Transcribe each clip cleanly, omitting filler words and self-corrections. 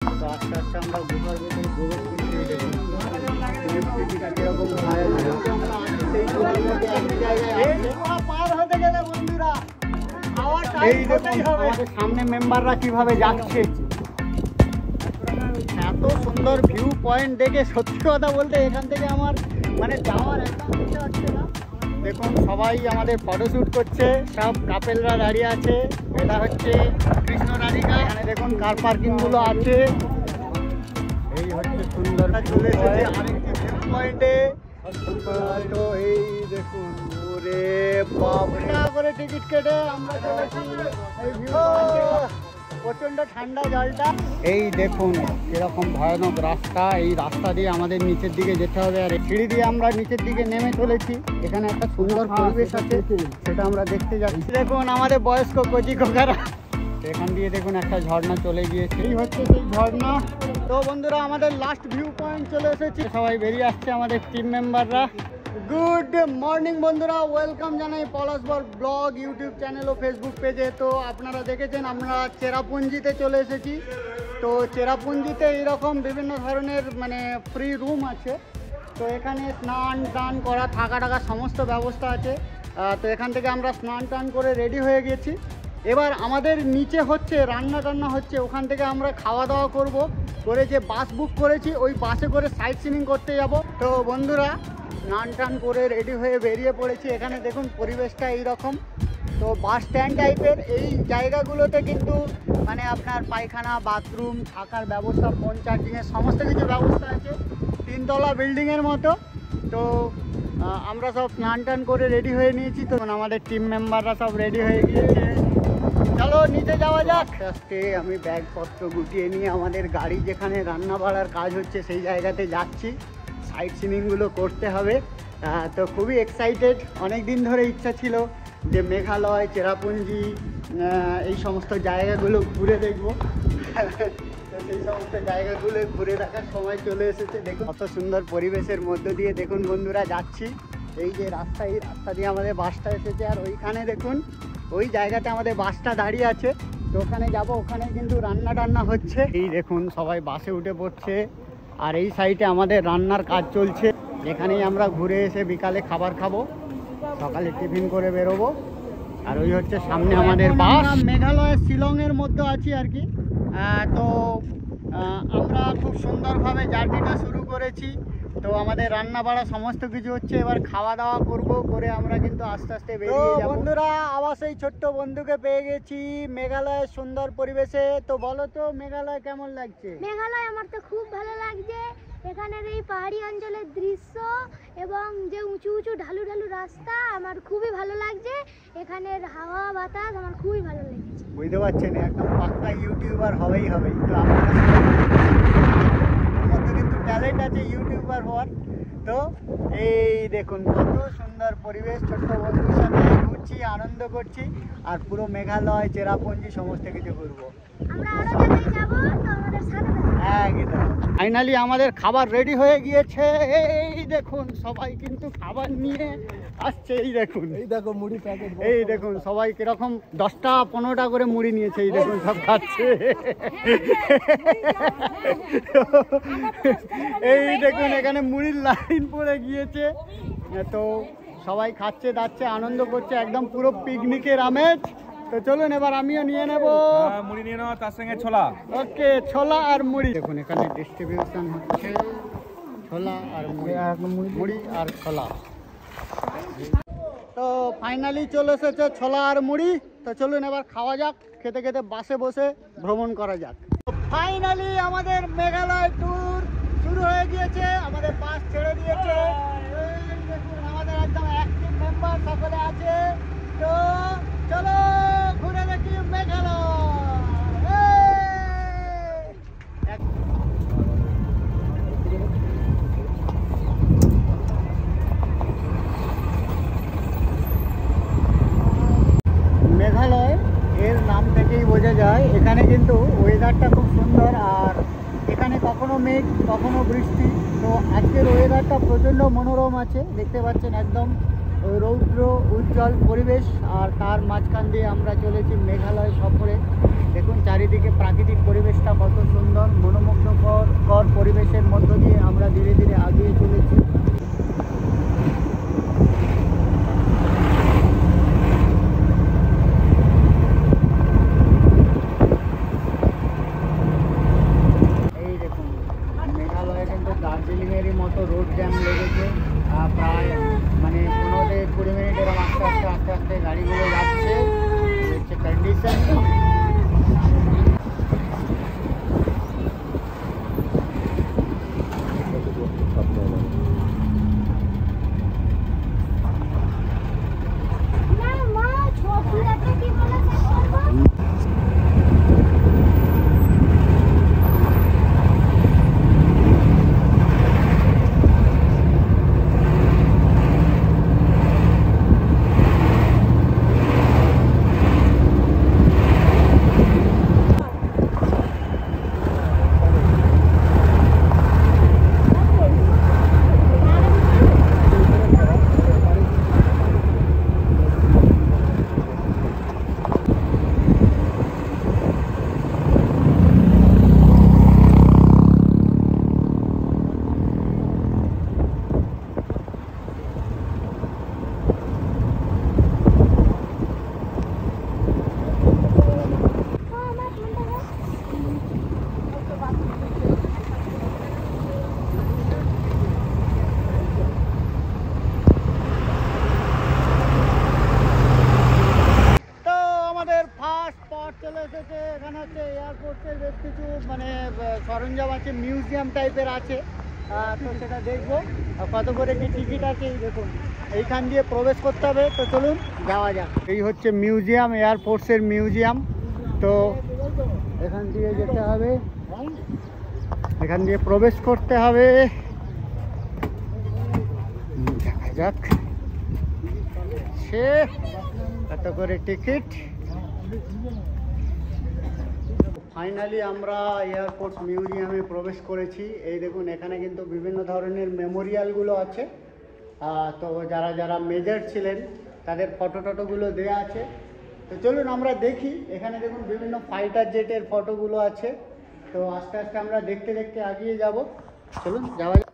তো আস্তে আস্তে আমরা গুহার ভেতরে প্রবেশ করছি। দেখুন কিরকম ভয় আছে। সেই গুহার মধ্যে একই জায়গায় পার হতে গেলে বন্ধুরা এই দেখুন আমাদের সামনে মেম্বাররা কিভাবে যাচ্ছে। এত সুন্দর ভিউ পয়েন্ট দেখে সত্যি কথা বলতে এখান থেকে আমার মানে যাওয়ার একদম ইচ্ছা হচ্ছে না। দেখুন সবাই আমাদের ফটোশ্যুট করছে, সব কাপেলরা দাঁড়িয়ে আছে। এটা হচ্ছে কৃষ্ণ রাধিকা। এখানে দেখুন কার পার্কিংগুলো আছে। এই হচ্ছে সুন্দর চলে এসেছে আরেকটি ভিউ পয়েন্টে। তো এই দেখুন ওরে বাবা করে টিকিট কেটে আমরা চলেছি এই ভিউ পয়েন্টে। প্রচন্ড ঠান্ডা জলটা। এই দেখুন এরকম ভয়ানক রাস্তা। এই রাস্তা দিয়ে আমাদের নিচের দিকে যেতে হবে, আর সিঁড়ি দিয়ে আমরা নিচের দিকে নেমে চলেছি। এখানে একটা সুন্দর পরিবেশ আছে, সেটা আমরা দেখতে যাচ্ছি। দেখুন আমাদের বয়স্ক কচি খোকারা, এখান দিয়ে দেখুন একটা ঝর্ণা চলে গিয়েছে। এই হচ্ছে সেই ঝর্ণা। তো বন্ধুরা আমাদের লাস্ট ভিউ পয়েন্ট চলে এসেছি, সবাই বেরিয়ে আসছে আমাদের টিম মেম্বাররা। গুড মর্নিং বন্ধুরা, ওয়েলকাম জানাই পলাশবর ব্লগ ইউটিউব চ্যানেল ও ফেসবুক পেজে। তো আপনারা দেখেছেন আমরা চেরাপুঞ্জিতে চলে এসেছি। তো চেরাপুঞ্জিতে এইরকম বিভিন্ন ধরনের মানে ফ্রি রুম আছে। তো এখানে স্নান টান করা, থাকা সমস্ত ব্যবস্থা আছে। তো এখান থেকে আমরা স্নান টান করে রেডি হয়ে গেছি। এবার আমাদের নিচে হচ্ছে রান্না টান্না হচ্ছে, ওখান থেকে আমরা খাওয়া দাওয়া করব। করে যে বাস বুক করেছি ওই বাসে করে সাইট সিনিং করতে যাব। তো বন্ধুরা স্নান টান করে রেডি হয়ে বেরিয়ে পড়েছি। এখানে দেখুন পরিবেশটা এইরকম। তো বাস স্ট্যান্ড টাইপের এই জায়গাগুলোতে কিন্তু মানে আপনার পায়খানা, বাথরুম, থাকার ব্যবস্থা, ফোন চার্জিংয়ের সমস্ত কিছু ব্যবস্থা আছে। 3 তলা বিল্ডিংয়ের মতো। তো আমরা সব স্নান টান করে রেডি হয়ে নিয়েছি। তো আমাদের টিম মেম্বাররা সব রেডি হয়ে গিয়েছে। চলো নিচে যাওয়া যাক। আজকে আমি ব্যাগপত্র গুটিয়ে নিয়ে আমাদের গাড়ি যেখানে রান্না বাড়ার কাজ হচ্ছে সেই জায়গাতে যাচ্ছি। সাইট সিনিংগুলো করতে হবে। তো খুবই এক্সাইটেড। অনেক দিন ধরে ইচ্ছা ছিল যে মেঘালয়, চেরাপুঞ্জি এই সমস্ত জায়গাগুলো ঘুরে দেখব। তো সেই সমস্ত জায়গাগুলো ঘুরে দেখার সময় চলে এসেছে। দেখুন কত সুন্দর পরিবেশের মধ্য দিয়ে দেখুন বন্ধুরা যাচ্ছি। এই যে রাস্তা, এই রাস্তা দিয়ে আমাদের বাসটা এসেছে। আর ওইখানে দেখুন ওই জায়গাতে আমাদের বাসটা দাঁড়িয়ে আছে। তো ওখানে যাব, ওখানে কিন্তু রান্না টান্না হচ্ছে। এই দেখুন সবাই বাসে উঠে পড়ছে। আর এই সাইডে আমাদের রান্নার কাজ চলছে। এখানেই আমরা ঘুরে এসে বিকালে খাবার খাবো, সকালে টিফিন করে বেরোবো। আর ওই হচ্ছে সামনে আমাদের বাস। মেঘালয়ের শিলংয়ের মধ্যে আছি আর কি। তো আমরা খুব সুন্দরভাবে জার্নিটা শুরু করেছি। তো আমাদের রান্না বাড়া সমস্ত কিছু হচ্ছে। এবার খাওয়া দাওয়া করব, করে আমরা কিন্তু আস্তে আস্তে বেরিয়ে যাব। বন্ধুরা আবার সেই ছোট্ট বন্ধুকে পেয়ে গেছি মেঘালয়ের সুন্দর পরিবেশে। তো বলো তো মেঘালয় কেমন লাগছে? মেঘালয় আমার তো খুব ভালো লাগছে। এখানের এই পাহাড়ি অঞ্চলের দৃশ্য এবং যে উঁচু উঁচু ঢালু ঢালু রাস্তা আমার খুবই ভালো লাগছে। এখানের হাওয়া বাতাস আমার খুবই ভালো লেগেছে। বুঝতে পারছেন একদম পাক্কা ইউটিউবার হবেই হবে। তো আপনার মধ্যে কিন্তু ট্যালেন্ট আছে ইউটিউবার হওয়ার। তো এই দেখুন কত সুন্দর পরিবেশ, ছোট্ট বন্ধুর সাথে ঘুরছি, আনন্দ করছি। আর পুরো মেঘালয়, চেরাপুঞ্জি সমস্ত কিছু ঘুরবো। আমরা আরো জায়গায় যাব, তো আমাদের সাথে একদম। ফাইনালি আমাদের খাবার রেডি হয়ে গিয়েছে। এই দেখুন সবাই কিন্তু খাবার নিয়ে আসছে। এই দেখুন, এই দেখো মুড়ি প্যাকেট। এই দেখুন সবাই কিরকম 10টা 15টা করে মুড়ি নিয়েছে। এই দেখুন সব খাচ্ছে। এই দেখুন এখানে মুড়ির লাইন পড়ে গিয়েছে। তো সবাই খাচ্ছে দাচ্ছে, আনন্দ করছে, একদম পুরো পিকনিকের আমেজ। তো চলুন এবার আমিও নিয়ে নেব। মুড়ি নিয়ে নাও, তার সঙ্গে ছোলা। ওকে, ছোলা আর মুড়ি। দেখুন এখানে ডিস্ট্রিবিউশন হচ্ছে ছোলা আর মুড়ি আর ছোলা। তো ফাইনালি চলে এসেছে ছোলা আর মুড়ি। তো চলুন এবার খাওয়া যাক, খেতে খেতে বাসে বসে ভ্রমণ করা যাক। ফাইনালি আমাদের মেঘালয় ট্যুর শুরু হয়ে গিয়েছে। আমাদের বাস ছেড়ে দিয়েছে। দেখুন আমাদের একদম অ্যাক্টিভ মেম্বার সকলে আছে। তো চলো ঘুরে দেখি মেঘালয়। মেঘালয় এর নাম থেকেই বোঝা যায় এখানে কিন্তু ওয়েদারটা খুব সুন্দর। আর এখানে কখনো মেঘ কখনো বৃষ্টি। তো আজকের ওয়েদারটা প্রচণ্ড মনোরম আছে, দেখতে পাচ্ছেন একদম রৌদ্র উজ্জ্বল পরিবেশ। আর তার মাঝখান দিয়ে আমরা চলেছি মেঘালয় সফরে। দেখুন চারিদিকে প্রাকৃতিক পরিবেশটা কত সুন্দর, মনোমুগ্ধকর পরিবেশের মধ্য দিয়ে আমরা ধীরে ধীরে এগিয়ে চলেছি। এই দেখুন মেঘালয়ে কিন্তু দার্জিলিংয়েরই মতো রোড জ্যাম লেগেছে, প্রায় মানে 15-20 মিনিট এরকম আস্তে আস্তে গাড়িগুলো যাচ্ছে, হচ্ছে কন্ডিশন। চলে এসেছে, এখানে হচ্ছে এয়ারপোর্টের বেশ কিছু মানে সরঞ্জাম আছে, মিউজিয়াম টাইপের আছে, তো সেটা দেখবো। কত করে কি টিকিট আছে এই দেখুন, এইখান দিয়ে প্রবেশ করতে হবে। তো চলুন যাওয়া যাক। এই হচ্ছে মিউজিয়াম, এয়ারফোর্সের মিউজিয়াম। তো এখান দিয়ে যেতে হবে, এখান দিয়ে প্রবেশ করতে হবে, দেখা যাক সে কত করে টিকিট। ফাইনালি আমরা এয়ারফোর্স মিউজিয়ামে প্রবেশ করেছি। এই দেখুন এখানে কিন্তু বিভিন্ন ধরনের মেমোরিয়ালগুলো আছে, তো যারা যারা মেজর ছিলেন তাদের ফটো টটোগুলো দেওয়া আছে। তো চলুন আমরা দেখি। এখানে দেখুন বিভিন্ন ফাইটার জেটের ফটোগুলো আছে। তো আস্তে আস্তে আমরা দেখতে দেখতে এগিয়ে যাব। চলুন যাওয়া যাক।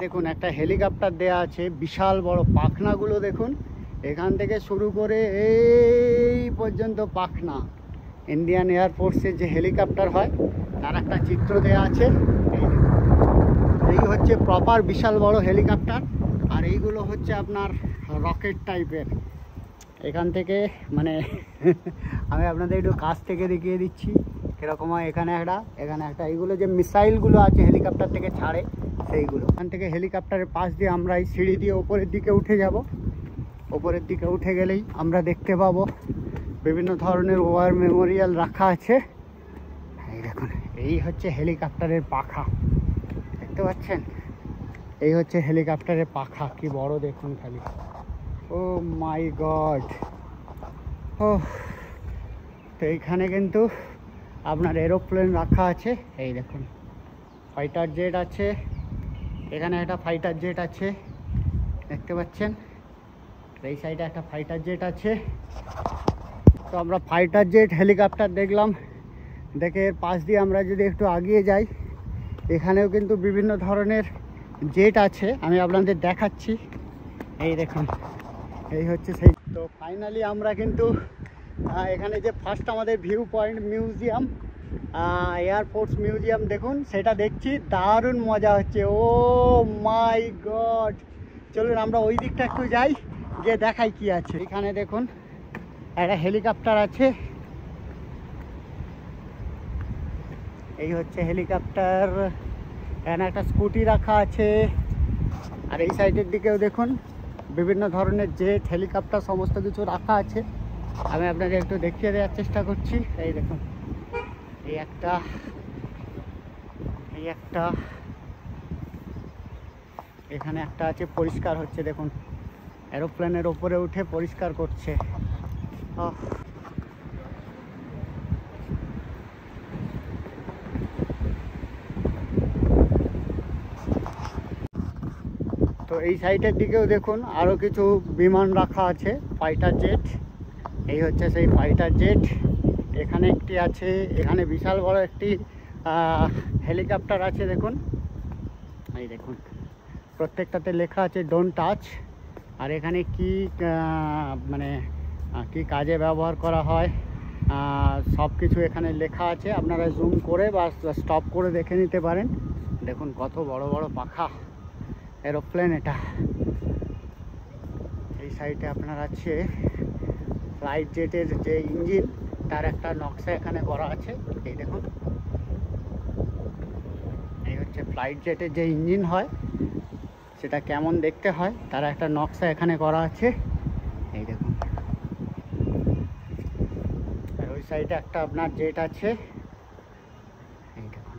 দেখুন একটা হেলিকপ্টার দেয়া আছে, বিশাল বড় পাখনাগুলো দেখুন, এখান থেকে শুরু করে এই পর্যন্ত পাখনা। ইন্ডিয়ান এয়ারফোর্সের যে হেলিকপ্টার হয় তার একটা চিত্র দেয়া আছে। এই হচ্ছে প্রপার বিশাল বড় হেলিকপ্টার, আর এইগুলো হচ্ছে আপনার রকেট টাইপের। এখান থেকে মানে আমি আপনাদের একটু কাছ থেকে দেখিয়ে দিচ্ছি কীরকম হয়। এখানে একটা এইগুলো যে মিসাইলগুলো আছে হেলিকপ্টার থেকে ছাড়ে, সেইগুলো। ওখান থেকে হেলিকপ্টারের পাশ দিয়ে আমরা এই সিঁড়ি দিয়ে ওপরের দিকে উঠে যাব। ওপরের দিকে উঠে গেলেই আমরা দেখতে পাবো বিভিন্ন ধরনের ওয়ার মেমোরিয়াল রাখা আছে। এই দেখুন, এই হচ্ছে হেলিকপ্টারের পাখা, দেখতে পাচ্ছেন? এই হচ্ছে হেলিকপ্টারের পাখা, কি বড় দেখুন খালি। ও মাই গড! ও, তো এইখানে কিন্তু আপনার এরোপ্লেন রাখা আছে। এই দেখুন, ফাইটার জেট আছে, এখানে একটা ফাইটার জেট আছে, দেখতে পাচ্ছেন? এই সাইডে একটা ফাইটার জেট আছে। তো আমরা ফাইটার জেট, হেলিকপ্টার দেখলাম, দেখে এর পাশ দিয়ে আমরা যদি একটু এগিয়ে যাই, এখানেও কিন্তু বিভিন্ন ধরনের জেট আছে, আমি আপনাদের দেখাচ্ছি। এই দেখুন, এই হচ্ছে সেই। তো ফাইনালি আমরা কিন্তু এখানে যে ফার্স্ট আমাদের view point museum, air force museum দেখুন, সেটা দেখছি, দারুণ মজা হচ্ছে। ও মাই গড! চলুন আমরা ওই দিকটা একটু যাই, গিয়ে দেখাই কি আছে। এখানে দেখুন একটা হেলিকপ্টার আছে, এই হচ্ছে হেলিকপ্টার। এখানে একটা স্কুটি রাখা আছে, আর এই সাইডের দিকেও দেখুন বিভিন্ন ধরনের জেট, হেলিকপ্টার সমস্ত কিছু রাখা আছে। আমি আপনাদের একটু দেখিয়ে দেওয়ার চেষ্টা করছি। এই দেখুন, এই একটা, এখানে একটা আছে, পরিষ্কার হচ্ছে দেখুন, এরোপ্লেনের ওপরে উঠে পরিষ্কার করছে। তো এই সাইডের দিকেও দেখুন আরও কিছু বিমান রাখা আছে, ফাইটার জেট। এই হচ্ছে সেই ফাইটার জেট। এখানে একটি আছে, এখানে বিশাল বড় একটি হেলিকপ্টার আছে দেখুন। এই দেখুন, প্রত্যেকটাতে লেখা আছে ডোন্ট টাচ। আর এখানে কি মানে কি কাজে ব্যবহার করা হয় সব কিছু এখানে লেখা আছে। আপনারা জুম করে বা স্টপ করে দেখে নিতে পারেন। দেখুন কত বড় বড় পাখা এরোপ্লেন এটা। এই সাইডে আপনার আছে ফ্লাইট জেটের যে ইঞ্জিন, তার একটা নকশা এখানে করা আছে। এই দেখুন, এই হচ্ছে ফ্লাইট জেটের যে ইঞ্জিন হয় সেটা কেমন দেখতে হয়, তার একটা নকশা এখানে করা আছে। এই দেখুন, আর ওই সাইডে একটা আপনার জেট আছে। এই দেখুন,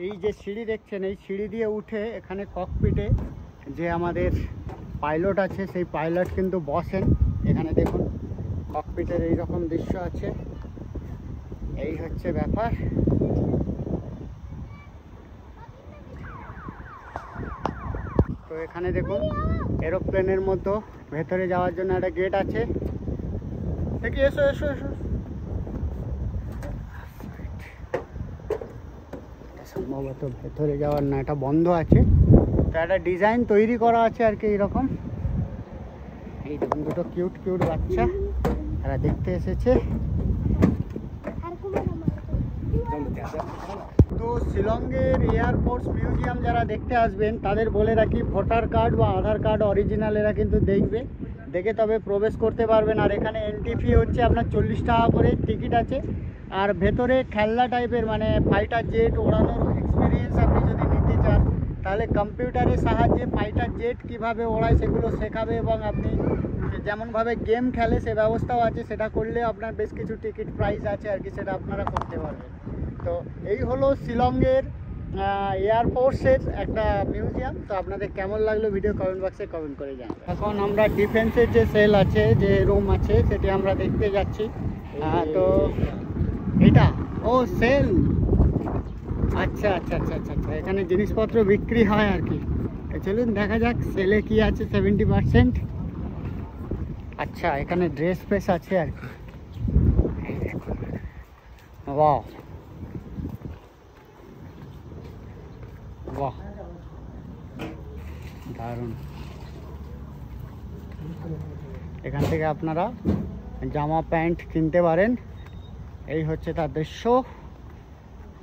এই যে সিঁড়ি দেখছেন, এই সিঁড়ি দিয়ে উঠে এখানে ককপিটে যে আমাদের পাইলট আছে, সেই পাইলট কিন্তু বসেন। এখানে দেখুন ককপিটের এইরকম দৃশ্য আছে। এই হচ্ছে ব্যাপার। তো এখানে দেখুন এরোপ্লেনের মধ্যে ভেতরে যাওয়ার জন্য একটা গেট আছে। দেখি, এসো এসো এসো। সম্ভবত ভেতরে যাওয়ার না, এটা বন্ধ আছে। তো একটা ডিজাইন তৈরি করা আছে আর কি এইরকম। এই দেখুন দুটো কিউট কিউট বাচ্চা, তারা দেখতে এসেছে। তো শিলংয়ের এয়ারফোর্স মিউজিয়াম যারা দেখতে আসবেন তাদের বলে রাখি, ভোটার কার্ড বা আধার কার্ড অরিজিনাল এরা কিন্তু দেখে তবে প্রবেশ করতে পারবেন। আর এখানে এন্ট্রি ফি হচ্ছে আপনার 40 টাকা করে টিকিট আছে। আর ভেতরে খেলনা টাইপের মানে ফাইটার জেট ওড়ানোর এক্সপিরিয়েন্স আপনি যদি নিতে চান, তাহলে কম্পিউটারের সাহায্যে ফাইটার জেট কীভাবে ওড়ায় সেগুলো শেখাবে, এবং আপনি যেমনভাবে গেম খেলে সে ব্যবস্থাও আছে। সেটা করলে আপনার বেশ কিছু টিকিট প্রাইস আছে আর কি, সেটা আপনারা করতে পারবেন। তো এই হলো শিলংয়ের এয়ারফোর্সের একটা মিউজিয়াম। তো আপনাদের কেমন লাগলো ভিডিও কমেন্ট বক্সে কমেন্ট করে জানাবেন। এখন আমরা ডিফেন্সের যে সেল আছে, যে রুম আছে, সেটি আমরা দেখতে যাচ্ছি। তো এটা সেল, আচ্ছা আচ্ছা আচ্ছা আচ্ছা আচ্ছা, এখানে জিনিসপত্র বিক্রি হয় আর কি। চলুন দেখা যাক সেলে কি আছে। 70%। আচ্ছা, এখানে ড্রেস ফ্রেস আছে আর কি। বাহ বাহ, দারুণ। এখান থেকে আপনারা জামা প্যান্ট কিনতে পারেন। এই হচ্ছে তার দৃশ্য,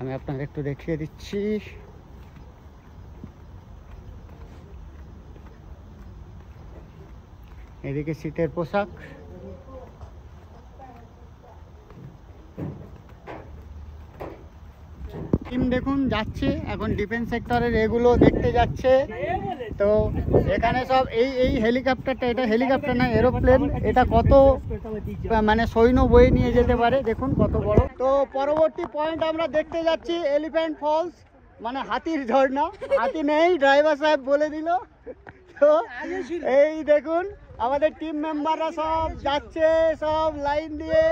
আমি আপনাদের একটু দেখিয়ে দিচ্ছি। এদিকে শীতের পোশাক, টিম দেখুন যাচ্ছে এখন ডিফেন্স সেক্টরের এগুলো দেখতে যাচ্ছে। তো এখানে সব এই হেলিকপ্টারটা, এটা হেলিকপ্টার না এরোপ্লেন, এটা কত মানে সৈন্য বয়ে নিয়ে যেতে পারে দেখুন কত বড়। তো পরবর্তী পয়েন্ট আমরা দেখতে যাচ্ছি এলিফ্যান্ট ফলস, মানে হাতির ঝর্ণা। হাতি নেই, ড্রাইভার সাহেব বলে দিল। তো এই দেখুন আমাদের টিম মেম্বাররা সব যাচ্ছে, সব লাইন দিয়ে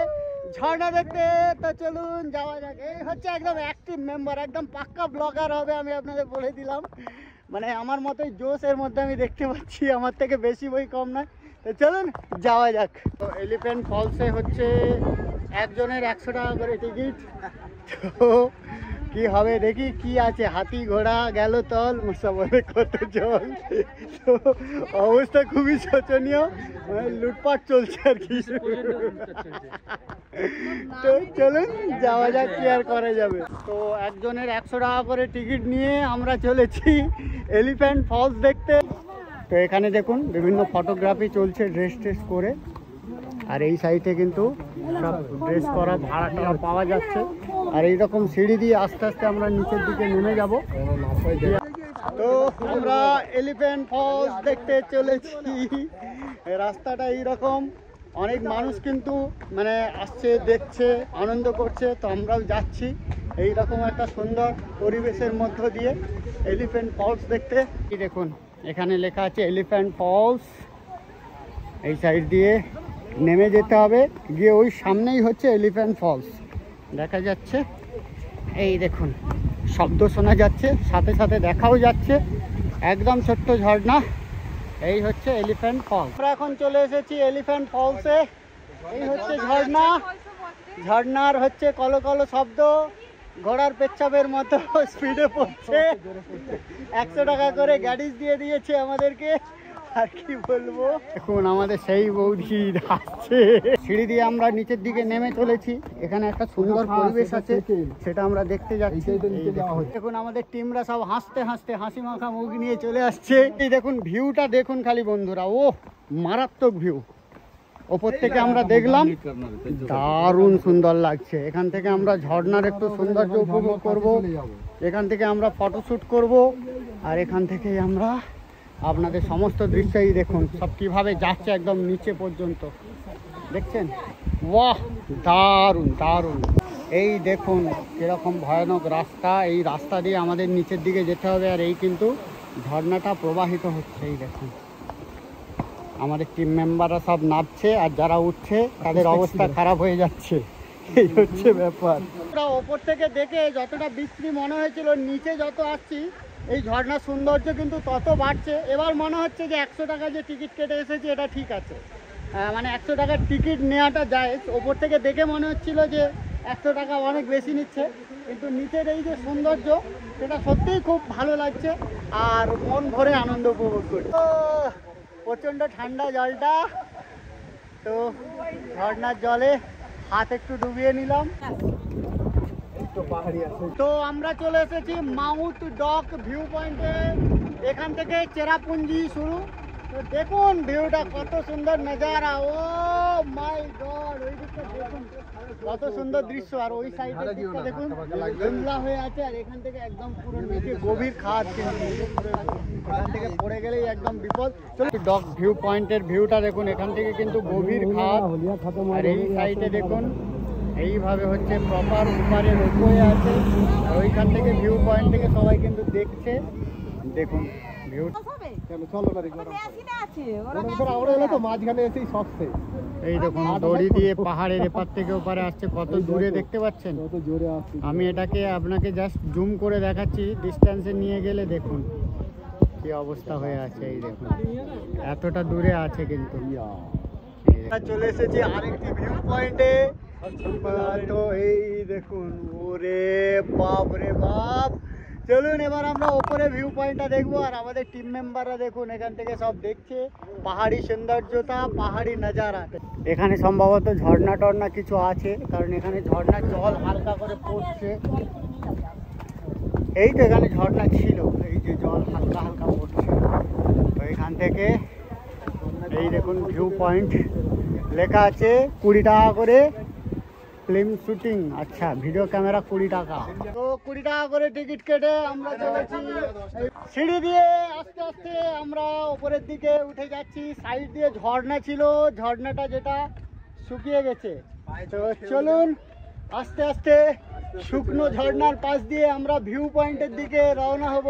ঝর্ণা দেখতে। তো চলুন যাওয়া যাক। এই হচ্ছে একদম অ্যাক্টিভ মেম্বার, একদম পাক্কা ব্লগার হবে, আমি আপনাদের বলে দিলাম। মানে আমার মতোই জোশের মধ্যে আমি দেখতে পাচ্ছি, আমার থেকে বেশি বই কম নয়। তো চলুন যাওয়া যাক। তো এলিফ্যান্ট ফলসে হচ্ছে একজনের 100 টাকা করে টিকিট। তো কি হবে দেখি, কি আছে, হাতি ঘোড়া গেল তল মুসাফরে কত জল। তো অবস্থা খুবই শোচনীয়, মানে লুটপাট চলছে আর কি। তো চলুন যাওয়া যাক, কি আর করা যাবে। তো একজনের 100 টাকা করে টিকিট নিয়ে আমরা চলেছি এলিফ্যান্ট ফলস দেখতে। তো এখানে দেখুন বিভিন্ন ফটোগ্রাফি চলছে ড্রেস ট্রেস করে, আর এই সাইডে কিন্তু সব ড্রেস করা ভাড়া টাড়া পাওয়া যাচ্ছে। আর এইরকম সিঁড়ি দিয়ে আস্তে আস্তে আমরা নিচের দিকে নেমে যাব। তো আমরা এলিফ্যান্ট ফলস দেখতে চলেছি। রাস্তাটা এইরকম, অনেক মানুষ কিন্তু মানে আসছে, দেখছে, আনন্দ করছে। তো আমরাও যাচ্ছি এইরকম একটা সুন্দর পরিবেশের মধ্য দিয়ে এলিফ্যান্ট ফলস দেখতে। এই দেখুন এখানে লেখা আছে এলিফ্যান্ট ফলস। এই সাইড দিয়ে নেমে যেতে হবে, গিয়ে ওই সামনেই হচ্ছে এলিফ্যান্ট ফলস দেখা যাচ্ছে। এই দেখুন শব্দ শোনা যাচ্ছে, সাথে সাথে দেখাও যাচ্ছে, একদম ছোট্ট ঝর্ণা। এই হচ্ছে এলিফ্যান্ট ফলস। আমরা এখন চলে এসেছি এলিফ্যান্ট ফলসে। এই হচ্ছে ঝর্ণা, ঝর্ণার হচ্ছে কলো কলো শব্দ, ঘোড়ার পেচ্ছাপের মতো স্পিডে পড়ছে। 100 টাকা করে গাড়ি দিয়ে দিয়েছে আমাদেরকে, আর কি বলবো। এখন আমাদের সেই বৌদি আসছে। সিঁড়ি দিয়ে আমরা নিচের দিকে নেমে চলেছি। এখানে একটা সুন্দর পরিবেশ আছে, সেটা আমরা দেখতে যাচ্ছি। দেখুন আমাদের টিমরা সব হাসতে হাসতে হাসি মাখা মুখ নিয়ে চলে আসছে। এই দেখুন ভিউটা দেখুন খালি বন্ধুরা, ও মারাত্মক ভিউ। ওপর থেকে আমরা দেখলাম, দারুণ সুন্দর লাগছে। এখান থেকে আমরা ঝর্ণার একটু সৌন্দর্য উপভোগ করব, এখান থেকে আমরা ফটোশ্যুট করব, আর এখান থেকেই আমরা আপনাদের সমস্ত দৃশ্যই দেখুন সব কিভাবে যাচ্ছে একদম নিচে পর্যন্ত, দেখছেন? বাহ, দারুণ দারুণ। এই দেখুন কিরকম ভয়ানক রাস্তা, এই রাস্তা দিয়ে আমাদের নিচের দিকে যেতে হবে। আর এই কিন্তু ঝর্ণাটা প্রবাহিত হচ্ছে, এই দেখুন আমাদের টিম মেম্বাররা সব নামছে, আর যারা উঠছে তাদের অবস্থা খারাপ হয়ে যাচ্ছে। এই হচ্ছে ব্যাপার। ওপর থেকে দেখে যতটা বিশ্রী মনে হয়েছিল, নিচে যত আসছি এই ঝর্ণার সৌন্দর্য কিন্তু তত বাড়ছে। এবার মনে হচ্ছে যে 100 টাকা যে টিকিট কেটে এসেছে এটা ঠিক আছে, মানে 100 টাকার টিকিট নেওয়াটা যায়। ওপর থেকে দেখে মনে হচ্ছিল যে 100 টাকা অনেক বেশি নিচ্ছে, কিন্তু নিচের এই যে সৌন্দর্য সেটা সত্যিই খুব ভালো লাগছে, আর মন ভরে আনন্দ উপভোগ করি। প্রচণ্ড ঠান্ডা জলটা, তো ঝর্ণার জলে হাত একটু ডুবিয়ে নিলাম। তো আমরা চলে এসেছি মাউথ ডক ভিউ পয়েন্টে। এখান থেকে চেরাপুঞ্জি শুরু। তো দেখুন ভিউটা কত সুন্দর নজারা, ও মাই গড। ওই দিকটা দেখুন কত সুন্দর দৃশ্য, আর ওই সাইডের দিকটা দেখুন জংলা হয়ে আছে, আর এখান থেকে একদম পুরো নিচে গভীর খাদ, কিন্তু এখান থেকে পড়ে গেলেই একদম বিপদ। চলো ডক ভিউ পয়েন্টের ভিউটা দেখুন, এখান থেকে কিন্তু গভীর খাদ, আর এই সাইডে দেখুন এইভাবে হচ্ছে প্রপার উপারে রোপওয়ে আছে, আর ওইখান থেকে ভিউ পয়েন্ট থেকে সবাই কিন্তু দেখছে। দেখুন ভিউ, এই দেখুন দড়ি দিয়ে পাহাড়ের এপার থেকে ওপারে আসছে, কত দূরে দেখতে পাচ্ছেন। আমি এটাকে আপনাকে জাস্ট জুম করে দেখাচ্ছি, ডিস্টেন্সে নিয়ে গেলে দেখুন কি অবস্থা হয়ে আছে। এই দেখুন এতটা দূরে আছে কিন্তু। চলে এসেছি আরেকটি ভিউ পয়েন্টে। তো এই দেখুন, ওরে বাপ রে বাপ। চলুন এবার আমরা ওপরে ভিউ পয়েন্টটা দেখবো, আর আমাদের টিম মেম্বাররা দেখুন এখান থেকে সব দেখছে পাহাড়ি সৌন্দর্যতা, পাহাড়ি নজারা। এখানে সম্ভবত ঝর্ণা টর্ণা কিছু আছে, কারণ এখানে ঝর্ণার জল হালকা করে পড়ছে। এই তো এখানে ঝর্ণা ছিল, এই যে জল হালকা হালকা পড়ছে। তো এখান থেকে এই দেখুন ভিউ পয়েন্ট লেখা আছে 20 টাকা করে ফিল্ম শুটিং, আচ্ছা ভিডিও ক্যামেরা 20 টাকা। তো 20 টাকা করে টিকিট কেটে আমরা চলেছি সিঁড়ি দিয়ে আস্তে আস্তে আমরা উপরের দিকে উঠে যাচ্ছি। সাইড দিয়ে ঝর্ণা ছিল, ঝর্ণাটা যেটা শুকিয়ে গেছে। তো চলুন আস্তে আস্তে শুকনো ঝর্ণার পাশ দিয়ে আমরা ভিউ পয়েন্টের দিকে রওনা হব।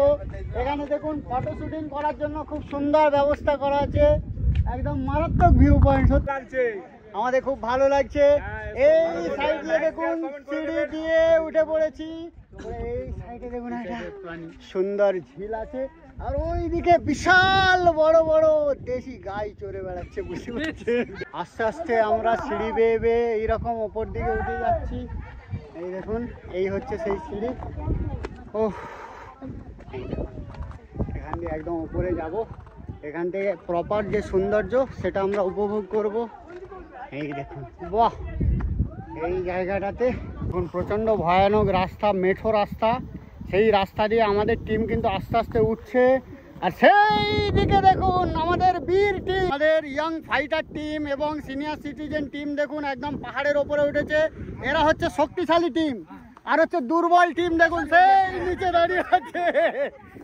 এখানে দেখুন ফটো শুটিং করার জন্য খুব সুন্দর ব্যবস্থা করা আছে, একদম মারাত্মক ভিউ পয়েন্ট লাগছে, আমাদের খুব ভালো লাগছে। এই সাইড দিয়ে দেখুন সিঁড়ি দিয়ে উঠে পড়েছি, এই সাইডে দেখুন একটা সুন্দর ঝিল আছে, আর ওইদিকে বিশাল বড় বড় দেশি গাই চড়ে বেড়াচ্ছে, বুঝতে পারছেন। আস্তে আস্তে আমরা সিঁড়ি বেয়ে বেয়ে এইরকম ওপর দিকে উঠে যাচ্ছি। এই দেখুন এই হচ্ছে সেই সিঁড়ি। ও এখান দিয়ে একদম উপরে যাব, এখান থেকে প্রপার যে সৌন্দর্য সেটা আমরা উপভোগ করব। এই দেখুন বাহ, এই জায়গাটাতে এখন প্রচণ্ড ভয়ানক রাস্তা, মেঠো রাস্তা, সেই রাস্তা দিয়ে আমাদের টিম কিন্তু আস্তে আস্তে উঠছে। আর সেই দিকে দেখুন আমাদের বীর টিম, আমাদের ইয়াং ফাইটার টিম এবং সিনিয়র সিটিজেন টিম দেখুন একদম পাহাড়ের ওপরে উঠেছে। এরা হচ্ছে শক্তিশালী টিম, আর হচ্ছে দুর্বল টিম দেখুন সেই নিচে দাঁড়িয়ে আছে,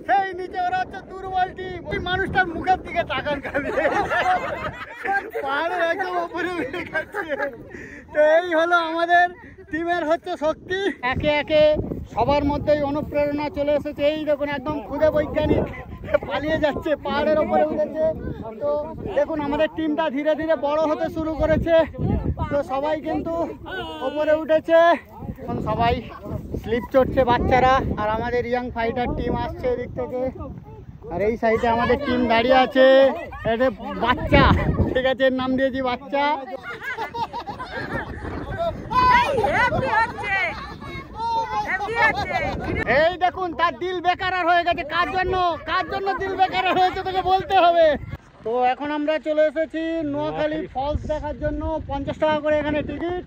সেই নিচে ওরা হচ্ছে দুর্বল টিম। ওই মানুষটার মুখের দিকে তাকান খালি, পাহাড়ের একদম ওপরে উঠে যাচ্ছে। তো এই হলো আমাদের টিমের হচ্ছে শক্তি। একে একে সবার মধ্যেই অনুপ্রেরণা চলে এসেছে। এই দেখুন একদম খুদে বৈজ্ঞানিক পালিয়ে যাচ্ছে, পাহাড়ের ওপরে উঠেছে। তো দেখুন আমাদের টিমটা ধীরে ধীরে বড় হতে শুরু করেছে। তো সবাই কিন্তু ওপরে উঠেছে, এখন সবাই স্লিপ চড়ছে বাচ্চারা, আর আমাদের ইয়াং ফাইটার টিম আসছে এদিক থেকে। আর এই সাইডে আমাদের টিম দাঁড়িয়ে আছে, এটা বাচ্চা, ঠিক আছে, এর নাম দিয়েছি বাচ্চা। এই দেখুন তার দিল বেকারার হয়ে গেছে। কার জন্য দিল বেকারার হয়েছে তোকে বলতে হবে। তো এখন আমরা চলে এসেছি নোয়াখালী ফলস দেখার জন্য। 50 টাকা করে এখানে টিকিট।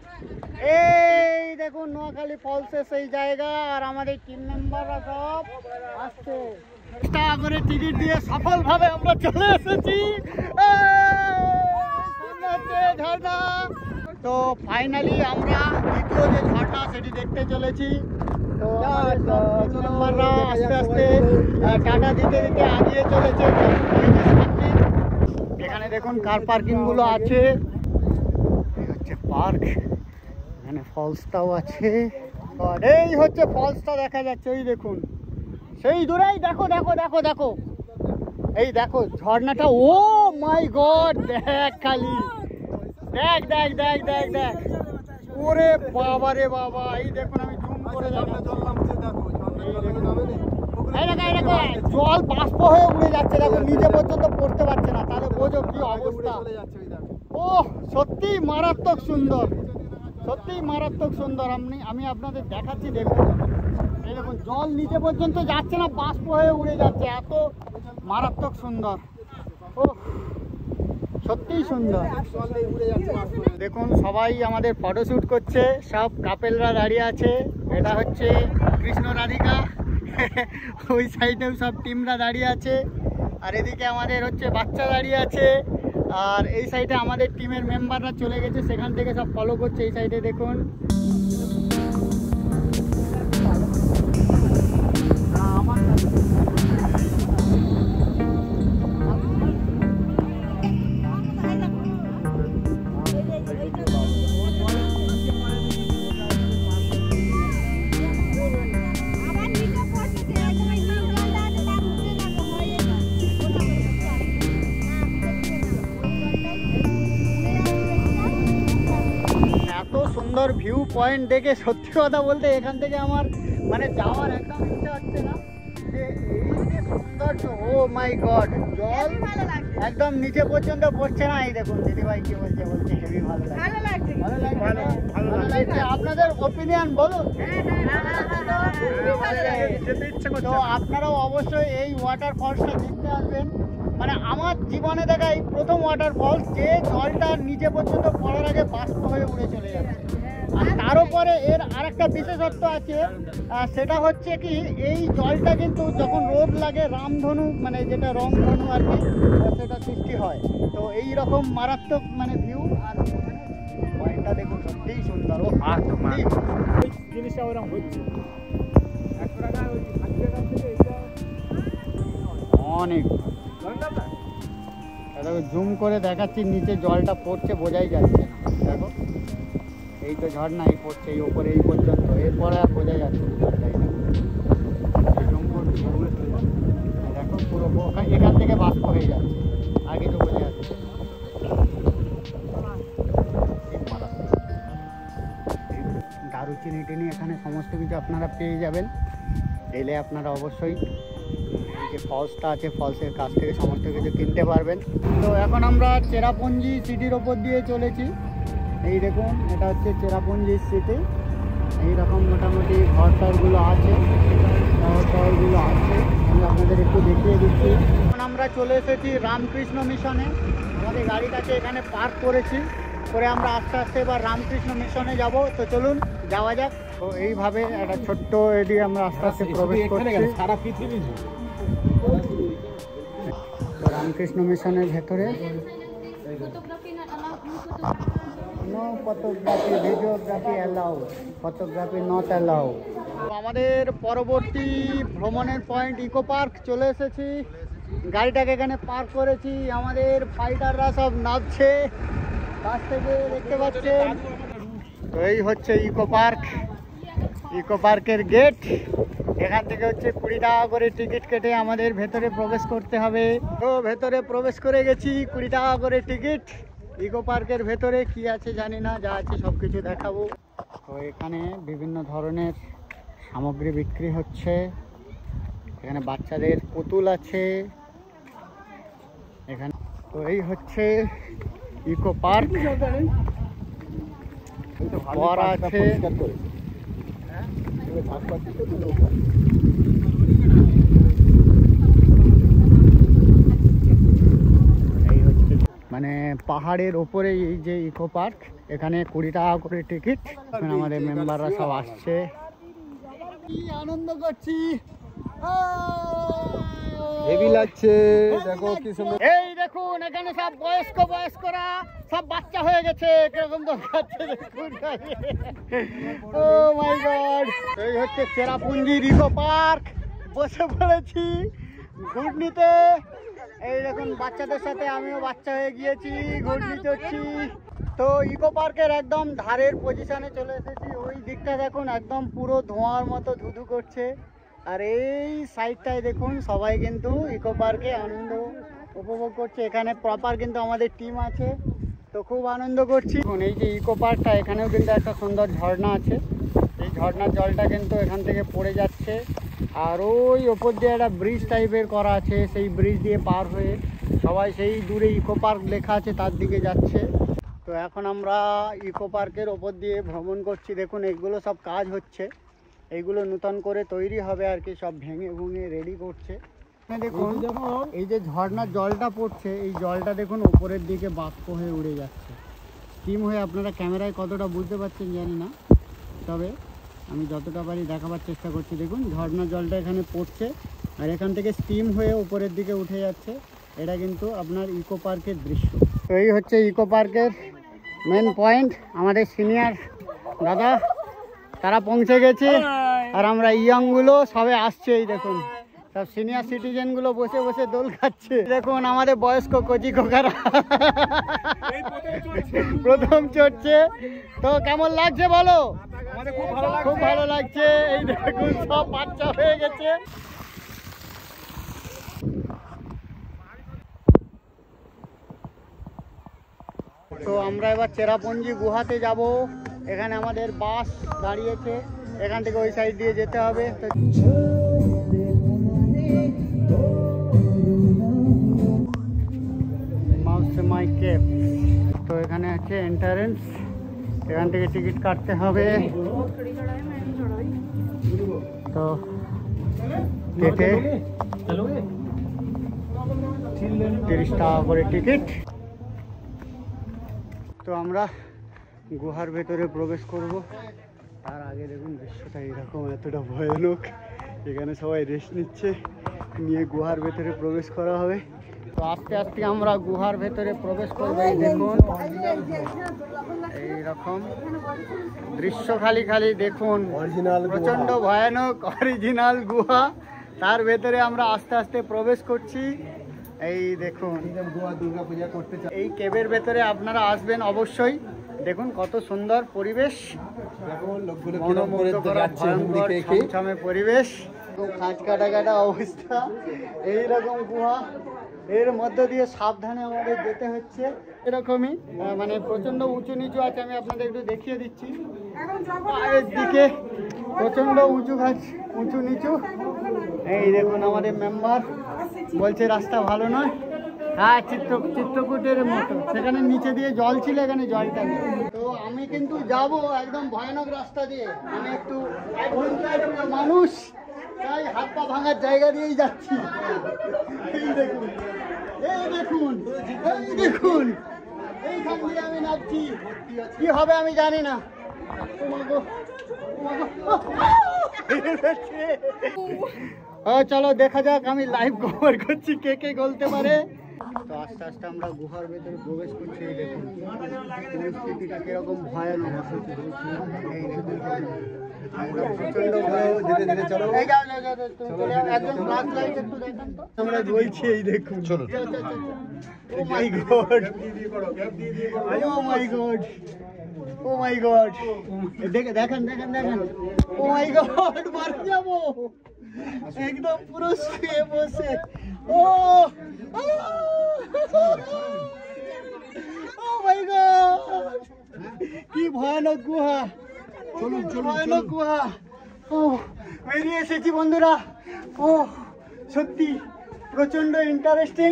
এই দেখুন নোয়াখালী ফলসের সেই জায়গা, আর আমাদের টিম মেম্বাররা সব আসছে। 50 টাকা করে টিকিট দিয়ে সফলভাবে আমরা চলে এসেছি ঝর্ণা। তো ফাইনালি আমরা দ্বিতীয় যে ঝর্ণা সেটি দেখতে চলেছি। তো মেম্বাররা আস্তে আস্তে টাটা দিতে দিতে আগিয়ে চলেছে। এখানে দেখুন কার পার্কিং গুলো আছে, হচ্ছে পার্ক, এখানে ফলসটাও আছে। আর এই হচ্ছে ফলসটা দেখা যাচ্ছে, এই দেখুন সেই দূরেই, দেখো দেখো দেখো দেখো, এই দেখো ঝর্ণাটা। ও মাই গড, দেখ খালি, দেখ দেখ দেখ দেখ দেখ, ওরে বাবা রে বাবা। এই দেখুন আমি জুম করে জল বাষ্প হয়ে উড়ে যাচ্ছে, দেখো নিচে পর্যন্ত পড়তে পারছে না, তাহলে বোঝো কি অবস্থা। ও সত্যি মারাত্মক সুন্দর, সত্যি মারাত্মক সুন্দর। আমি আপনাদের দেখাচ্ছি, দেখুন এই দেখুন জল নিচে পর্যন্ত যাচ্ছে না, বাষ্প হয়ে উড়ে যাচ্ছে, এত মারাত্মক সুন্দর। ও সত্যিই সুন্দর। দেখুন সবাই আমাদের ফটোশ্যুট করছে, সব কাপেলরা দাঁড়িয়ে আছে। এটা হচ্ছে কৃষ্ণ রাধিকা, ওই সাইডেও সব টিমরা দাঁড়িয়ে আছে, আর এদিকে আমাদের হচ্ছে বাচ্চা দাঁড়িয়ে আছে, আর এই সাইডে আমাদের টিমের মেম্বাররা চলে গেছে, সেখান থেকে সব ফলো করছে। এই সাইডে দেখুন সুন্দর ভিউ পয়েন্ট দেখে সত্যি কথা বলতে এখান থেকে আমার মানে যাওয়ার একদম ইচ্ছা হচ্ছে না। যে এই যে সৌন্দর্য, ও মাই গড, জল একদম নিচে পর্যন্ত পড়ছে না। এই দেখুন দিদিভাই কি বলছে, হেভি ভালো লাগছে, ভালো লাগছে। আপনাদের ওপিনিয়ন বলুন। তো আপনারাও অবশ্যই এই ওয়াটার ফলসটা দেখতে আসবেন। মানে আমার জীবনে দেখা এই প্রথম ওয়াটার ফলস, যে জলটা নিচে পর্যন্ত পড়ার আগে বাষ্প হয়ে উড়ে চলে যাচ্ছে। আর তার উপরে এর আরেকটা বিশেষত্ব আছে, সেটা হচ্ছে কি এই জলটা কিন্তু যখন রোদ লাগে রামধনু, মানে যেটা রংধনু আর কি, সেটা সৃষ্টি হয়। তো এই রকম মারাত্মক মানে ভিউ। আর জলটা দেখুন সত্যিই সুন্দর। ও ওই জিনিসটা ওরকম হচ্ছে 100 টাকা ওই 60 টাকা থেকে এটা অনেক জুম করে দেখাচ্ছি, নিচে জলটা পড়ছে বোঝাই যাচ্ছে না। দেখো এই তো ঝর্ণাই পড়ছে এই ওপরে এই পর্যন্ত, এরপরে আর বোঝা যাচ্ছে না জলটাই। জুম করছি দেখো পুরো এখান থেকে বাষ্প হয়ে যাচ্ছে, আগে তো বোঝা যাচ্ছে। দারুচিনি টিনি এখানে সমস্ত কিছু আপনারা পেয়ে যাবেন, এলে আপনারা অবশ্যই এই যে ফলসটা আছে ফলসের কাছ থেকে সমস্ত কিছু কিনতে পারবেন। তো এখন আমরা চেরাপুঞ্জি সিটির ওপর দিয়ে চলেছি। এই দেখুন এটা হচ্ছে চেরাপুঞ্জি সিটি, এইরকম মোটামুটি ঘরটারগুলো আছে, শহরগুলো আছে, আমি আপনাদের একটু দেখিয়ে দিচ্ছি। এখন আমরা চলে এসেছি রামকৃষ্ণ মিশনে, আমাদের গাড়িটাকে এখানে পার্ক করেছি, করে আমরা আস্তে আস্তে এবার রামকৃষ্ণ মিশনে যাব। তো চলুন যাওয়া যাক। তো এইভাবে একটা ছোট্ট এদিকে আমরা আস্তে আস্তে প্রবেশ করছি সারা পৃথিবী। রামকৃষ্ণ মিশনের ভেতরে no photography, videography allow, photography not allow. আমাদের পরবর্তী ভ্রমণের পয়েন্ট ইকো পার্ক চলে এসেছি, গাড়িটাকে এখানে পার্ক করেছি, আমাদের ফাইটাররা সব নামছে কাছ থেকে দেখতে পাচ্ছেন। তো এই হচ্ছে ইকো পার্ক, ইকো পার্কের গেট। এখান থেকে হচ্ছে 20 টাকা করে টিকিট কেটে আমাদের ভেতরে প্রবেশ করতে হবে। তো ভেতরে প্রবেশ করে গেছি, 20 টাকা করে টিকিট। ইকো পার্কের ভেতরে কি আছে জানি না, যা আছে সব কিছু দেখাবো। তো এখানে বিভিন্ন ধরনের সামগ্রী বিক্রি হচ্ছে, এখানে বাচ্চাদের পুতুল আছে এখানে। তো এই হচ্ছে ইকো পার্ক, বর আছে। মানে পাহাড়ের ওপরে এই যে ইকো পার্ক, এখানে 20 টাকা করে টিকিট। আমাদের মেম্বাররা সব আসছে, কি আনন্দ করছি, হেভি লাগছে। দেখো কি সুন্দর। এই দেখুন এখানে সব বয়স্করা সব বাচ্চা হয়ে গেছে, কিরকম দেখাচ্ছে দেখুন। ও মাই গড। এই হচ্ছে চেরাপুঞ্জির ইকো পার্ক, বসে পড়েছি ঘুরনিতে। এই দেখুন বাচ্চাদের সাথে আমিও বাচ্চা হয়ে গিয়েছি, ঘুরনি চড়ছি। তো ইকো পার্কের একদম ধারের পজিশনে চলে এসেছি, ওই দিকটা দেখুন একদম পুরো ধোঁয়ার মতো ধুধু করছে। আর এই সাইডটায় দেখুন সবাই কিন্তু ইকো পার্কে আনন্দ উপভোগ করছে। এখানে প্রপার কিন্তু আমাদের টিম আছে, তো খুব আনন্দ করছি। এখন এই যে ইকো পার্কটা, এখানেও কিন্তু একটা সুন্দর ঝর্ণা আছে, এই ঝর্ণার জলটা কিন্তু এখান থেকে পড়ে যাচ্ছে। আর ওই ওপর দিয়ে একটা ব্রিজ টাইপের করা আছে, সেই ব্রিজ দিয়ে পার হয়ে সবাই সেই দূরে ইকো পার্ক লেখা আছে তার দিকে যাচ্ছে। তো এখন আমরা ইকো পার্কের ওপর দিয়ে ভ্রমণ করছি। দেখুন এগুলো সব কাজ হচ্ছে, এইগুলো নূতন করে তৈরি হবে আর কি, সব ভেঙে ভুঙে রেডি করছে। দেখুন এই যে ঝর্ণার জলটা পড়ছে, এই জলটা দেখুন উপরের দিকে বাষ্প হয়ে উড়ে যাচ্ছে, স্টিম হয়ে। আপনারা ক্যামেরায় কতটা বুঝতে পারছেন জানি না, তবে আমি যতটা পারি দেখাবার চেষ্টা করছি। দেখুন ঝর্ণার জলটা এখানে পড়ছে আর এখান থেকে স্টিম হয়ে উপরের দিকে উঠে যাচ্ছে। এটা কিন্তু আপনার ইকো পার্কের দৃশ্য। তো এই হচ্ছে ইকো পার্কের মেন পয়েন্ট। আমাদের সিনিয়র দাদা তারা পৌঁছে গেছে, আর আমরা ইয়ংগুলো সবে আসছে। এই দেখুন সব সিনিয়র সিটিজেনগুলো বসে বসে দোল খাচ্ছে। দেখুন আমাদের বয়স্ক কচি খোকারা প্রথম চড়ছে। তো কেমন লাগছে বলো? খুব ভালো লাগছে। এই দেখুন সব বাচ্চা হয়ে গেছে। তো আমরা এবার চেরাপুঞ্জি গুহাতে যাব। এখানে আমাদের বাস দাঁড়িয়েছে, এখান থেকে ওই সাইড দিয়ে যেতে হবে। মাউসেমাই কেভ। তো এখানে আছে এন্ট্রান্স, এখান থেকে টিকিট কাটতে হবে। তো কেটে 30 টাকা করে টিকিট। তো আমরা গুহার ভেতরে প্রবেশ করব। তার আগে দেখুন দৃশ্যটা এরকম, এতটা ভয়ানক। এখানে সবাই রেস্ট নিচ্ছে, নিয়ে গুহার ভেতরে প্রবেশ করা হবে। তো আস্তে আস্তে আমরা গুহার ভেতরে প্রবেশ করবো। এই দেখুন এইরকম দৃশ্য, খালি খালি দেখুন, প্রচন্ড ভয়ানক অরিজিনাল গুহা। তার ভেতরে আমরা আস্তে আস্তে প্রবেশ করছি। এই দেখুন দুর্গা পূজা করতে চাই, এই কেবের ভেতরে আপনারা আসবেন অবশ্যই। দেখুন কত সুন্দর পরিবেশ, ছমছমে পরিবেশ, খাঁজ কাটা কাটা অবস্থা, এইরকম গুহা। এর মধ্য দিয়ে সাবধানে আমাদের যেতে হচ্ছে। এরকমই মানে প্রচন্ড উঁচু নিচু আছে, আমি আপনাদের একটু দেখিয়ে দিচ্ছি। পায়ের দিকে প্রচন্ড উঁচু গাছ, উঁচু নিচু। এই দেখুন আমাদের মেম্বার বলছে রাস্তা ভালো নয়। হ্যাঁ, চিত্রকূটের মতো, সেখানে নিচে দিয়ে জল ছিল, এখানে জলটা নেই। তো আমি কিন্তু যাব একদম ভয়ানক রাস্তা দিয়ে। আমি একটু মানুষ, তাই হাত পা ভাঙার জায়গা দিয়েই যাচ্ছি। এই দেখুন, এই দেখুন, এই দেখুন, এইখান দিয়ে আমি নাচছি। কি হবে আমি জানি না। চলো দেখা যাক, আমি লাইভ কভার করছি, কে কে গলতে পারে। তো আস্তে আস্তে আমরা গুহার ভেতরে প্রবেশ করছি। এই দেখুন পরিস্থিতিটা কিরকম ভয়ানক। এই দেখুন আমরা বলছি, এই দেখুন চলো। ও মাই গড, ও মাই গড, ও মাই গড, দেখেন দেখেন দেখেন দেখেন, ও মাই গড, মারা যাবো একদম পুরো শুয়ে বসে। ও মাই গড, কি ভয়ানক গুহা, চলুন ভয়ানক গুহা। ও বেরিয়ে এসেছি বন্ধুরা। ও সত্যি প্রচন্ড ইন্টারেস্টিং,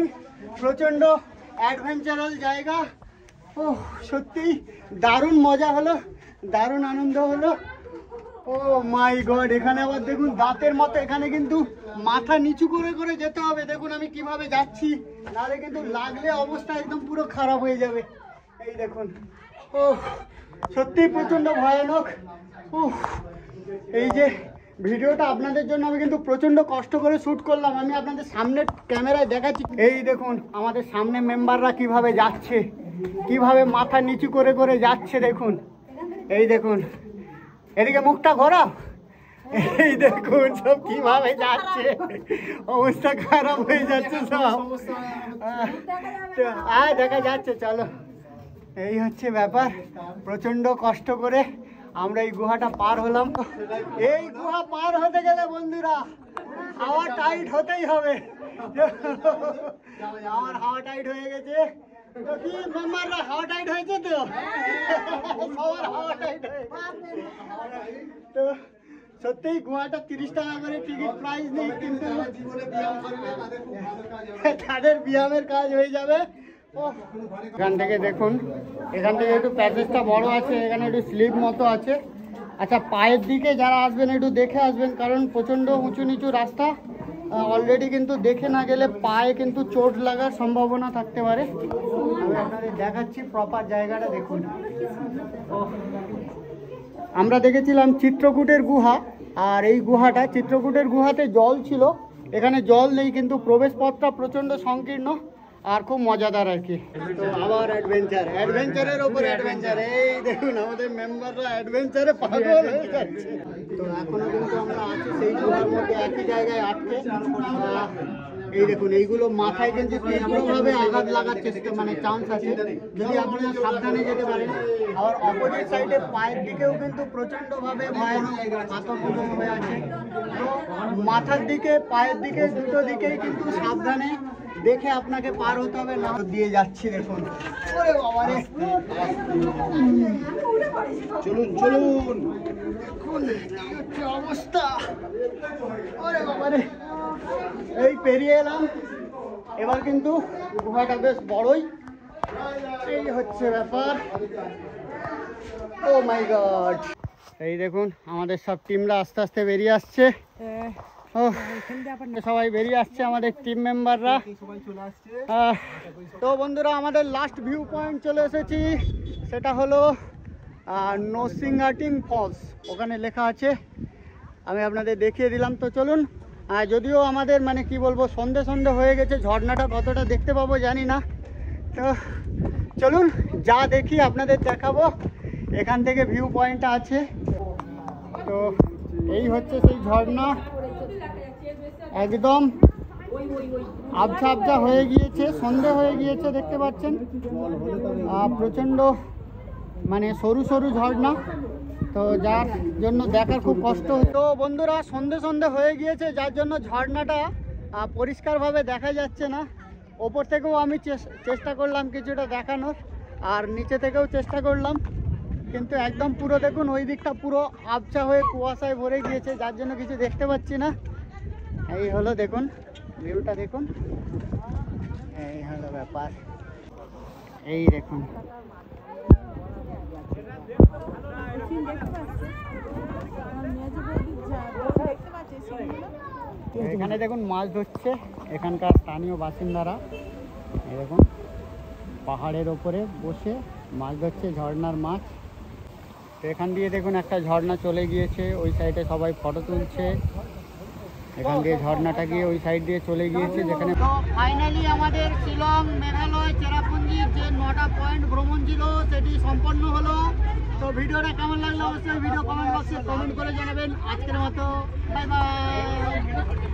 প্রচন্ড অ্যাডভেঞ্চারাল জায়গা। ও সত্যি দারুণ মজা হলো, দারুণ আনন্দ হলো। ও মাই গড, এখানে আবার দেখুন দাঁতের মতো, এখানে কিন্তু মাথা নিচু করে করে যেতে হবে। দেখুন আমি কিভাবে যাচ্ছি, নাহলে কিন্তু লাগলে অবস্থা একদম পুরো খারাপ হয়ে যাবে। এই দেখুন, ও সত্যি প্রচন্ড ভয়ানক। ও এই যে ভিডিওটা আপনাদের জন্য আমি কিন্তু প্রচন্ড কষ্ট করে শ্যুট করলাম, আমি আপনাদের সামনে ক্যামেরায় দেখাচ্ছি। এই দেখুন আমাদের সামনে মেম্বাররা কিভাবে যাচ্ছে, কিভাবে মাথা নিচু করে করে যাচ্ছে। দেখুন, এই দেখুন, এদিকে মুখটা ঘোরাও। এই দেখুন সব কিভাবে যাচ্ছে, অবস্থা খারাপ হয়ে যাচ্ছে সব। দেখা যাচ্ছে, চলো। এই হচ্ছে ব্যাপার, প্রচন্ড কষ্ট করে আমরা এই গুহাটা পার হলাম। এই গুহা পার হতে গেলে বন্ধুরা হাওয়া টাইট হতেই হবে। আমার হাওয়া টাইট হয়ে গেছে। তো কি মেম্বাররা হাওয়া টাইট হয়েছে? তো সবার হাওয়া টাইট হয়েছে। তো সত্যিই গুহাটা 30 টাকা করে টিকিট প্রাইস নেই, কিন্তু তাদের ব্যায়ামের কাজ হয়ে যাবে। এখান থেকে দেখুন, এখান থেকে একটু প্যাসেজটা বড় আছে, এখানে একটু স্লিপ মতো আছে। আচ্ছা, পায়ের দিকে যারা আসবেন একটু দেখে আসবেন, কারণ প্রচণ্ড উঁচু নিচু রাস্তা। অলরেডি কিন্তু দেখে না গেলে পায়ে কিন্তু চোট লাগার সম্ভাবনা থাকতে পারে। আমি আপনাদের দেখাচ্ছি প্রপার জায়গাটা, দেখুন। আমরা দেখেছিলাম চিত্রকূটের গুহা, আর এই গুহাটা চিত্রকূটের গুহাতে জল ছিল, এখানে জল নেই, কিন্তু প্রবেশপথটা প্রচণ্ড সংকীর্ণ আর খুব মজাদার আর কি। তো আবার অ্যাডভেঞ্চারের ওপর অ্যাডভেঞ্চার। এই দেখুন আমাদের মেম্বাররা অ্যাডভেঞ্চারে পাগল হয়ে যাচ্ছে। তো এখনো কিন্তু আমরা আছি সেই গুহার মধ্যে, একই জায়গায় আটকে। এই দেখুন, এইগুলো মাথায় কিন্তু তীব্রভাবে আঘাত লাগার চেষ্টা, মানে চান্স আছে, যদি আপনারা সাবধানে যেতে পারেন। আবার অপোজিট সাইডে পায়ের দিকেও কিন্তু প্রচণ্ডভাবে ভয়ানক আতঙ্ক হয়ে আছে। তো মাথার দিকে, পায়ের দিকে, দুটো দিকেই কিন্তু সাবধানে দেখে আপনাকে পার হতে হবে। না দিয়ে যাচ্ছি, দেখুন। ওরে বাবারে, চলুন চলুন, দেখুন কি অবস্থা। ওরে বাবারে, এই পেরিয়ে এলাম। এবার কিন্তু গুহাটা বেশ বড়ই, এই হচ্ছে ব্যাপার। ও মাই গড, এই দেখুন আমাদের সব টিমরা আস্তে আস্তে বেরিয়ে আসছে। সবাই বেরিয়ে আসছে আমাদের টিম মেম্বাররা। তো বন্ধুরা, আমাদের লাস্ট ভিউ পয়েন্ট চলে এসেছি, সেটা হলো নরসিংহাটিং ফলস। ওখানে লেখা আছে, আমি আপনাদের দেখিয়ে দিলাম। তো চলুন যদিও আমাদের মানে কি বলবো সন্ধে সন্ধে হয়ে গেছে, ঝর্ণাটা কতটা দেখতে পাবো জানি না। তো চলুন যা দেখি আপনাদের দেখাবো। এখান থেকে ভিউ পয়েন্টটা আছে। তো এই হচ্ছে সেই ঝর্ণা, একদম আবছা আবছা হয়ে গিয়েছে, সন্ধে হয়ে গিয়েছে দেখতে পাচ্ছেন। প্রচণ্ড মানে সরু সরু ঝর্ণা, তো যার জন্য দেখার খুব কষ্ট হতো। বন্ধুরা সন্ধে সন্ধে হয়ে গিয়েছে, যার জন্য ঝর্ণাটা পরিষ্কারভাবে দেখা যাচ্ছে না। ওপর থেকেও আমি চেষ্টা করলাম কিছুটা দেখানোর, আর নিচে থেকেও চেষ্টা করলাম, কিন্তু একদম পুরো দেখুন ওই দিকটা পুরো আবছা হয়ে কুয়াশায় ভরে গিয়েছে, যার জন্য কিছু দেখতে পাচ্ছি না। এই হলো দেখুন ভিউটা, দেখুন এই হলো ব্যাপার। এই দেখুন এখানে দেখুন মাছ ধরছে এখানকার স্থানীয় বাসিন্দারা। এই দেখুন পাহাড়ের ওপরে বসে মাছ ধরছে, ঝর্ণার মাছ। তো এখান দিয়ে দেখুন একটা ঝর্ণা চলে গিয়েছে, ওই সাইডে সবাই ফটো তুলছে। এখান দিয়ে ঝর্ণাটা গিয়ে ওই সাইড দিয়ে চলে গিয়েছে যেখানে। তো ফাইনালি আমাদের শিলং, মেঘালয়, চেরাপুঞ্জির যে 9টা পয়েন্ট ভ্রমণ ছিল সেটি সম্পন্ন হলো। তো ভিডিওটা কেমন লাগলো অবশ্যই ভিডিও কমেন্ট বক্সে কমেন্ট করে জানাবেন। আজকের মতো বাই বাই।